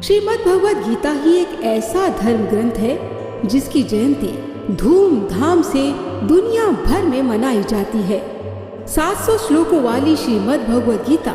श्रीमद् भगवद गीता ही एक ऐसा धर्म ग्रंथ है जिसकी जयंती धूमधाम से दुनिया भर में मनाई जाती है। 700 श्लोकों वाली श्रीमद् भगवद गीता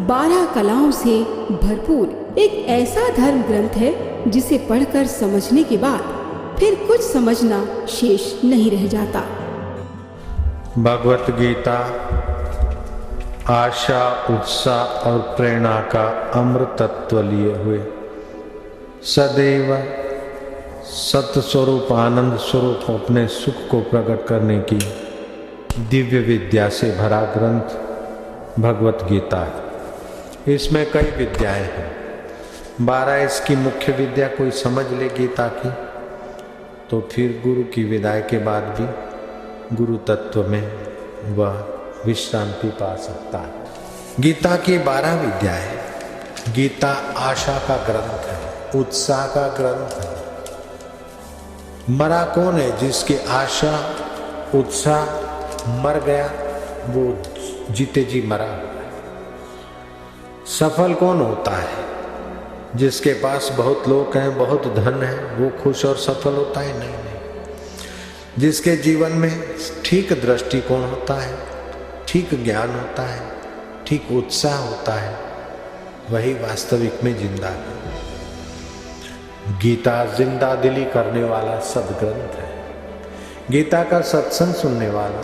12 कलाओं से भरपूर एक ऐसा धर्म ग्रंथ है जिसे पढ़कर समझने के बाद फिर कुछ समझना शेष नहीं रह जाता। भगवत गीता आशा, उत्साह और प्रेरणा का अमृत तत्व लिए हुए सदैव सत्य स्वरूप आनंद स्वरूप अपने सुख को प्रकट करने की दिव्य विद्या से भरा ग्रंथ भगवत गीता है। इसमें कई विद्याएं हैं। 12 इसकी मुख्य विद्या कोई समझ ले गीता की तो फिर गुरु की विदाई के बाद भी गुरु तत्व में वह विश्रांति पा सकता है। गीता की 12 विद्याएं। गीता आशा का ग्रंथ है, उत्साह का ग्रंथ है। मरा कौन है जिसकी आशा उत्साह मर गया, वो जीते जी मरा। सफल कौन होता है जिसके पास बहुत लोग हैं, बहुत धन है, वो खुश और सफल होता है? नहीं। जिसके जीवन में ठीक दृष्टिकोण होता है, ठीक ज्ञान होता है, ठीक उत्साह होता है, वही वास्तविक में जिंदा है। गीता जिंदा दिली करने वाला सदग्रंथ है। गीता का सत्संग सुनने वाला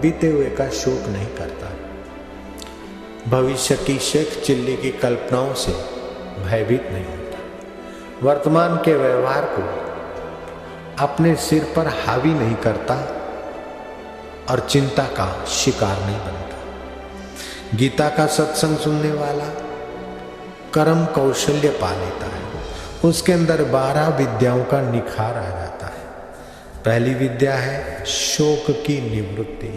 बीते हुए का शोक नहीं करता, भविष्य की शेख चिल्ली की कल्पनाओं से भयभीत नहीं होता, वर्तमान के व्यवहार को अपने सिर पर हावी नहीं करता और चिंता का शिकार नहीं बनता। गीता का सत्संग सुनने वाला कर्म कौशल्य पा लेता है, उसके अंदर 12 विद्याओं का निखार आ जाता है। पहली विद्या है शोक की निवृत्ति,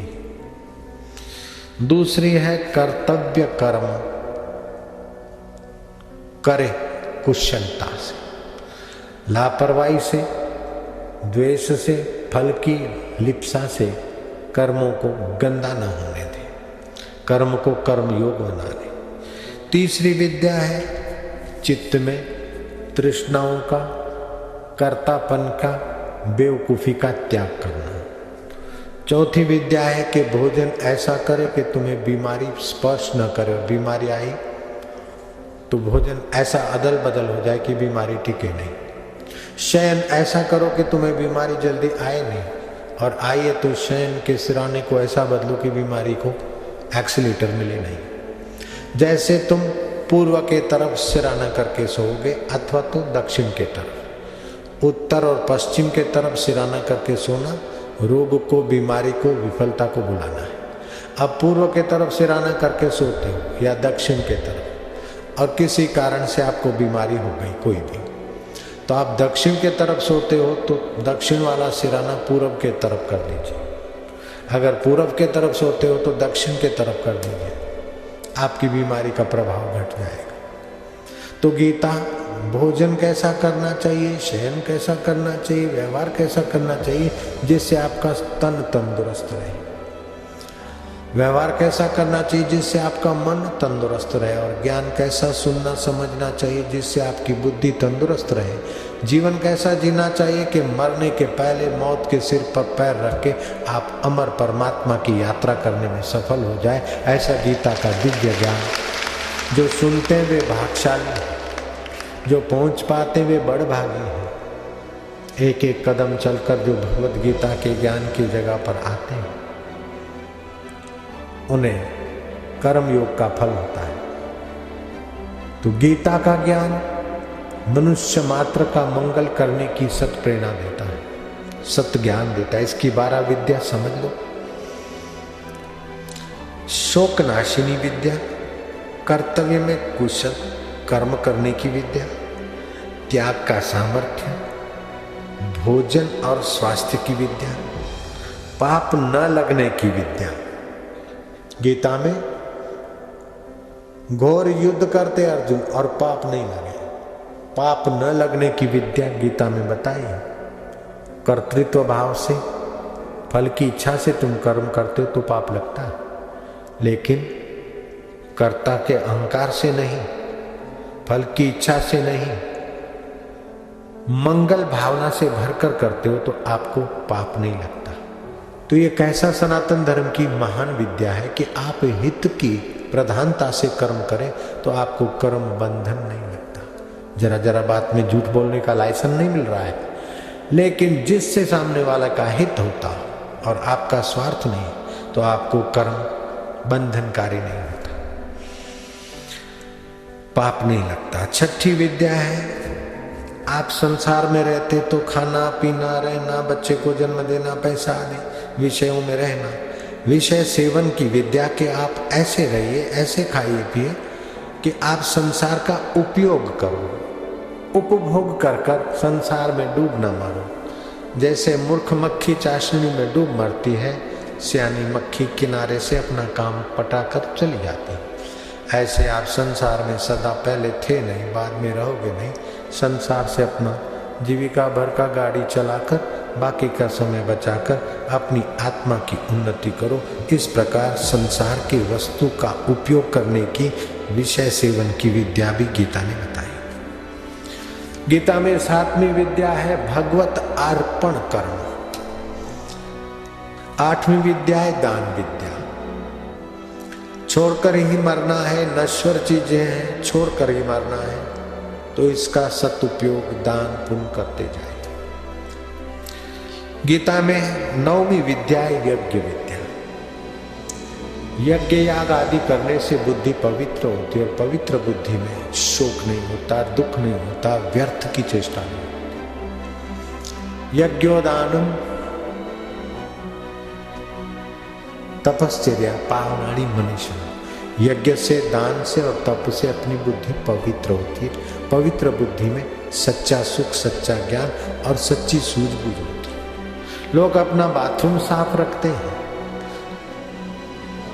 दूसरी है कर्तव्य कर्म करे कुशलता से, लापरवाही से, द्वेष से, फल की लिप्सा से कर्मों को गंदा न होने दे, कर्म को कर्म योग बना दे। तीसरी विद्या है चित्त में तृष्णाओं का, कर्तापन का, बेवकूफी का त्याग करना। चौथी विद्या है कि भोजन ऐसा करे कि तुम्हें बीमारी स्पर्श न करे, बीमारी आई तो भोजन ऐसा अदल बदल हो जाए कि बीमारी टिके नहीं। शयन ऐसा करो कि तुम्हें बीमारी जल्दी आए नहीं, और आइए तो शयन के सिराने को ऐसा बदलो कि बीमारी को एक्सीलेटर मिले नहीं। जैसे तुम पूर्व के तरफ सिराना करके सोओगे अथवा तो दक्षिण के तरफ, उत्तर और पश्चिम के तरफ सिराना करके सोना रोग को, बीमारी को, विफलता को बुलाना है। अब पूर्व के तरफ सिराना करके सोते हो या दक्षिण के तरफ, और किसी कारण से आपको बीमारी हो गई कोई भी, तो आप दक्षिण के तरफ सोते हो तो दक्षिण वाला सिराना पूर्व के तरफ कर दीजिए। अगर पूर्व के तरफ सोते हो तो दक्षिण के तरफ कर दीजिए, आपकी बीमारी का प्रभाव घट जाएगा। तो गीता भोजन कैसा करना चाहिए, शयन कैसा करना चाहिए, व्यवहार कैसा करना चाहिए जिससे आपका तन तंदुरुस्त रहे, व्यवहार कैसा करना चाहिए जिससे आपका मन तंदुरुस्त रहे, और ज्ञान कैसा सुनना समझना चाहिए जिससे आपकी बुद्धि तंदुरुस्त रहे, जीवन कैसा जीना चाहिए कि मरने के पहले मौत के सिर पर पैर रख के आप अमर परमात्मा की यात्रा करने में सफल हो जाए। ऐसा गीता का दिव्य ज्ञान जो सुनते वे भाग्यशाली, जो पहुंच पाते वे बड़भागी हैं। एक एक कदम चलकर जो भगवद गीता के ज्ञान की जगह पर आते हैं उन्हें कर्म योग का फल होता है। तो गीता का ज्ञान मनुष्य मात्र का मंगल करने की सत प्रेरणा देता है, सत ज्ञान देता है। इसकी 12 विद्या समझ लो। शोक नाशिनी विद्या, कर्तव्य में कुशल कर्म करने की विद्या, त्याग का सामर्थ्य, भोजन और स्वास्थ्य की विद्या, पाप न लगने की विद्या। गीता में घोर युद्ध करते अर्जुन और पाप नहीं लगे, पाप न लगने की विद्या गीता में बताई है। कर्तृत्व भाव से, फल की इच्छा से तुम कर्म करते हो तो पाप लगता है, लेकिन कर्ता के अहंकार से नहीं, फल की इच्छा से नहीं, मंगल भावना से भरकर करते हो तो आपको पाप नहीं लगता। तो ये कैसा सनातन धर्म की महान विद्या है कि आप हित की प्रधानता से कर्म करें तो आपको कर्म बंधन नहीं लगता। जरा जरा बात में झूठ बोलने का लाइसेंस नहीं मिल रहा है, लेकिन जिससे सामने वाला का हित होता और आपका स्वार्थ नहीं तो आपको कर्म बंधनकारी नहीं होता, पाप नहीं लगता। छठी विद्या है, आप संसार में रहते तो खाना पीना रहना, बच्चे को जन्म देना, पैसा आदि विषयों में रहना, विषय सेवन की विद्या के आप ऐसे रहिए, ऐसे खाइए पिए कि आप संसार का उपयोग करो, उपभोग कर कर संसार में डूब न मरो। जैसे मूर्ख मक्खी चाशनी में डूब मरती है, सियानी मक्खी किनारे से अपना काम पटाकर चली जाती है। ऐसे आप संसार में सदा पहले थे नहीं, बाद में रहोगे नहीं। संसार से अपना जीविका भर का गाड़ी चलाकर बाकी का समय बचाकर अपनी आत्मा की उन्नति करो। इस प्रकार संसार की वस्तु का उपयोग करने की विषय सेवन की विद्या भी गीता ने बताई। गीता में 7वीं विद्या है भगवत अर्पण कर्म। 8वीं विद्या है दान विद्या। छोड़कर ही मरना है, नश्वर चीजें हैं, छोड़कर ही मरना है, तो इसका सदुपयोग दान पुण्य करते जाए। गीता में 9वीं विद्या है यज्ञ विद्या। यज्ञ याग आदि करने से बुद्धि पवित्र होती है और पवित्र बुद्धि में शोक नहीं होता, दुख नहीं होता, व्यर्थ की चेष्टा नहीं होती। यज्ञोदानम तपश्चर्या पावनानी मनीषा। यज्ञ से, दान से और तप से अपनी बुद्धि पवित्र होती है। पवित्र बुद्धि में सच्चा सुख, सच्चा ज्ञान और सच्ची सूझबूझ होती है। लोग अपना बाथरूम साफ रखते हैं,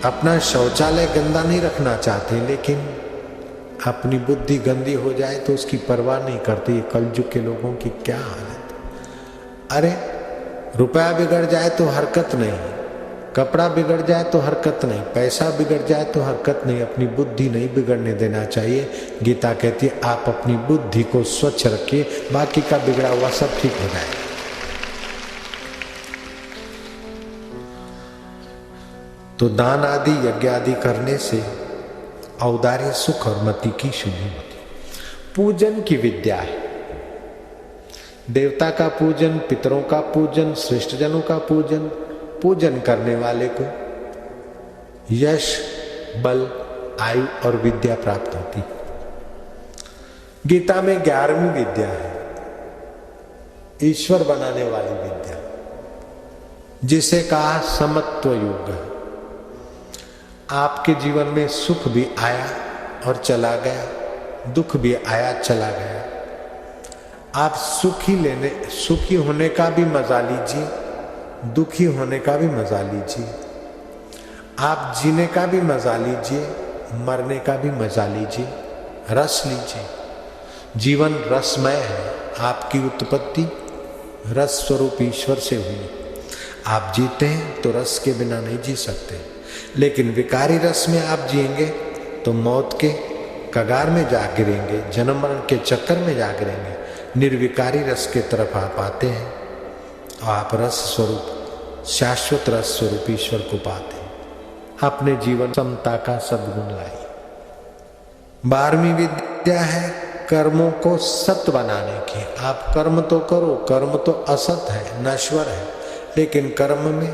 अपना शौचालय गंदा नहीं रखना चाहते, लेकिन अपनी बुद्धि गंदी हो जाए तो उसकी परवाह नहीं करते। ये कलयुग के लोगों की क्या हालत। अरे रुपया बिगड़ जाए तो हरकत नहीं, कपड़ा बिगड़ जाए तो हरकत नहीं, पैसा बिगड़ जाए तो हरकत नहीं, अपनी बुद्धि नहीं बिगड़ने देना चाहिए। गीता कहती है आप अपनी बुद्धि को स्वच्छ रखिए, बाकी का बिगड़ा हुआ सब ठीक हो जाए। तो दान आदि यज्ञ आदि करने से औदार्य, सुख और मति की शुद्धि होती। पूजन की विद्या है, देवता का पूजन, पितरों का पूजन, श्रेष्ठ जनों का पूजन। पूजन करने वाले को यश, बल, आयु और विद्या प्राप्त होती। गीता में 11वीं विद्या है ईश्वर बनाने वाली विद्या, जिसे कहा समत्व युग। आपके जीवन में सुख भी आया और चला गया, दुख भी आया चला गया। आप सुखी होने का भी मजा लीजिए, दुखी होने का भी मजा लीजिए। आप जीने का भी मजा लीजिए, मरने का भी मजा लीजिए, रस लीजिए। जीवन रसमय है। आपकी उत्पत्ति रस स्वरूप ईश्वर से हुई। आप जीते हैं तो रस के बिना नहीं जी सकते, लेकिन विकारी रस में आप जिएंगे तो मौत के कगार में जा गिरेंगे, जन्म मरण के चक्कर में जा गिरेंगे। निर्विकारी रस के तरफ आप आते हैं, आप रस स्वरूप, शाश्वत रस स्वरूप ईश्वर को पाते हैं। अपने जीवन समता का सद्गुण लाइए। 12वीं विद्या है कर्मों को सत बनाने की। आप कर्म तो करो, कर्म तो असत है, नश्वर है, लेकिन कर्म में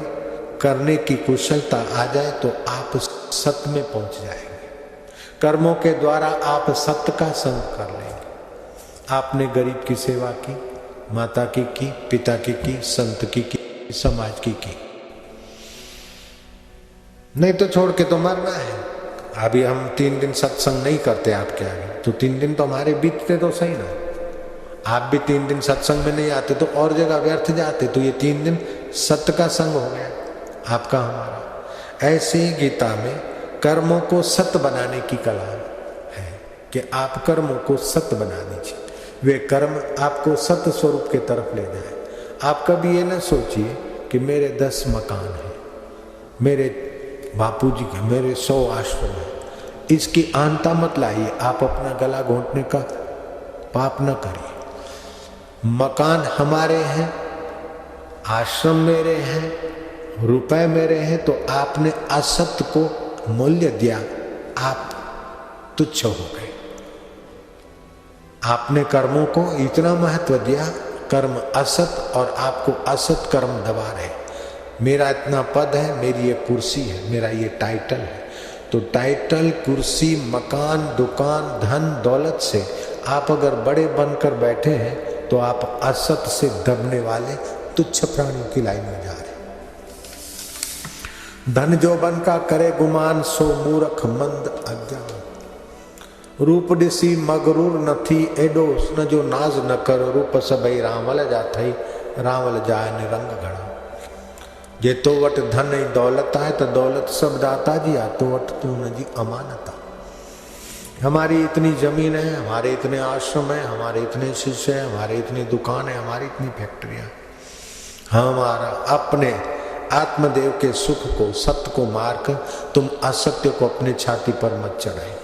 करने की कुशलता आ जाए तो आप सत्य में पहुंच जाएंगे। कर्मों के द्वारा आप सत्य का संग कर लेंगे। आपने गरीब की सेवा की, माता की, पिता की, संत की, समाज की। नहीं तो छोड़ के तो मरना है। अभी हम 3 दिन सत्संग नहीं करते आपके आगे, तो 3 दिन तो हमारे बीतते तो सही ना। आप भी 3 दिन सत्संग में नहीं आते तो और जगह व्यर्थ जाते, तो ये 3 दिन सत्य का संग हो गया आपका हमारा। ऐसे ही गीता में कर्मों को सत्य बनाने की कला है कि आप कर्मों को सत्य बना दीजिए। वे कर्म आपको सत्य स्वरूप के तरफ ले जाए। आप कभी ये न सोचिए कि मेरे 10 मकान हैं, मेरे बापूजी के, मेरे 100 आश्रम हैं। इसकी आनता मत लाइए। आप अपना गला घोंटने का पाप न करिए। मकान हमारे हैं, आश्रम मेरे हैं, रुपए मेरे हैं, तो आपने असत्य को मूल्य दिया, आप तुच्छ हो गए। आपने कर्मों को इतना महत्व दिया, कर्म असत और आपको असत कर्म दबा रहे। मेरा इतना पद है, मेरी ये कुर्सी है, मेरा ये टाइटल है, तो टाइटल, कुर्सी, मकान, दुकान, धन दौलत से आप अगर बड़े बनकर बैठे हैं तो आप असत से दबने वाले तुच्छ प्राणियों की लाइन में जा रहे। धन जो बन का करे गुमान, सो मूर्ख मंद अज्ञान। रूप ॾिसी मगरूर न थी, एडो न जो नाज न कर, रूप सभई रावल जा थई, रावल जाए निरंग घड़ा। जे तो वट धन ऐं दौलत है तो दौलत सब दाता जी आ, तो वट तो उनजी अमानत आ। हमारी इतनी जमीन है, हमारे इतने आश्रम है, हमारे इतने शिष्य है, हमारे इतनी दुकान है, हमारी इतनी फैक्ट्रियां, हमारा अपने आत्मदेव के सुख को, सत्य को मारकर तुम असत्य को अपने छाती पर मत चढ़ाइए।